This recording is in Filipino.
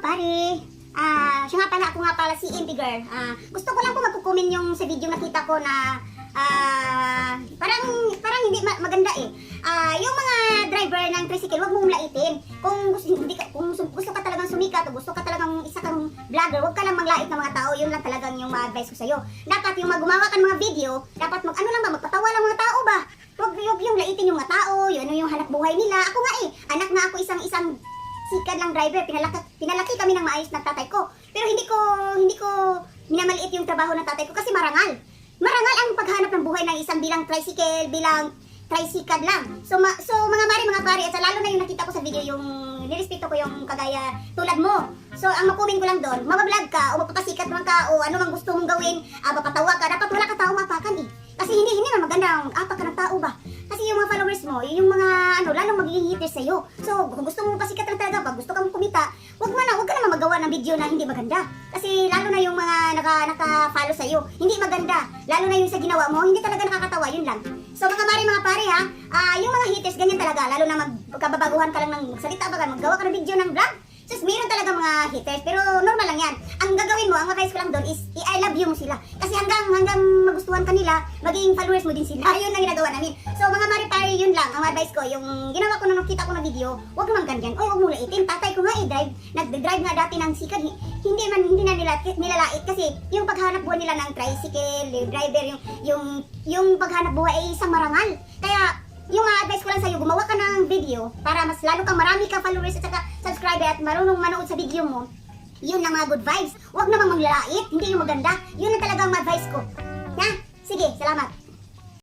pare. Siya nga pala, ako nga pala si Impy Girl. Gusto ko lang po magkukumin yung sa video nakita ko na parang hindi maganda eh. Yung mga driver ng tricycle, wag mong laitin. Kung gusto ka talagang sumikat o gusto ka talagang isa kang vlogger, wag ka lang manglait ng mga tao. Yun lang talagang yung ma-advise ko sa'yo. Dapat yung gumawa ka ng mga video, dapat magpatawa lang mga tao ba? Wag yung laitin yung mga tao, yun yung hanap buhay nila. Ako nga eh, anak na ako isang sikat lang driver, pinalaki kami ng maayos ng tatay ko. Pero hindi ko minamaliit yung trabaho ng tatay ko kasi marangal. Marangal ang paghanap ng buhay ng isang bilang tricycle lang. So mga pare, at lalo na yung nakita ko sa video, yung nirespeto ko yung kagaya tulad mo. So ang makumin ko lang doon, mabablog ka o mapapasikat man ka o ano mang gusto mong gawin, mapatawa ka, dapat wala ka tao mapakan eh. Kasi hindi man maganda ang apak ka ng tao ba. Kasi yung mga followers mo, yung mga lalong magiging haters sa'yo. So kung gusto mo pasikat lang talaga, pag gusto kang kumita, wag ka naman magawa ng video na hindi maganda. Kasi lalo na yung mga naka-follow sa'yo, hindi maganda. Lalo na yung sa ginawa mo, hindi talaga nakakatawa, yun lang. So mga pare ha, yung mga haters ganyan talaga, lalo na magkababaguhan ka lang ng salita baga, maggawa ka ng video ng vlog. So meron talaga mga haters, pero normal lang yan. Ang gagawin mo, ang advice ko lang doon is I love you mo sila. Kasi hanggang magustuhan ka nila, maging followers mo din sila. Yun ang ginagawa namin. So mga pare, yun lang ang advice ko. Yung ginawa ko nung nakita ko na video, wag naman ganyan. Oy, wag mo laitin. Tatay ko nga nag-drive nga dati ng sikat. Hindi na nilalait kasi yung paghanap buhay nila ng tricycle, yung driver, yung paghanap buhay ay isang marangal. Kaya yung advice ko lang sa'yo, gumawa ka ng video para mas lalo kang marami ka followers at saka subscriber at marunong manood sa video mo. Yun ang mga good vibes. Huwag namang manglalait, hindi yung maganda. Yun ang talagang advice ko. Ha? Sige, salamat.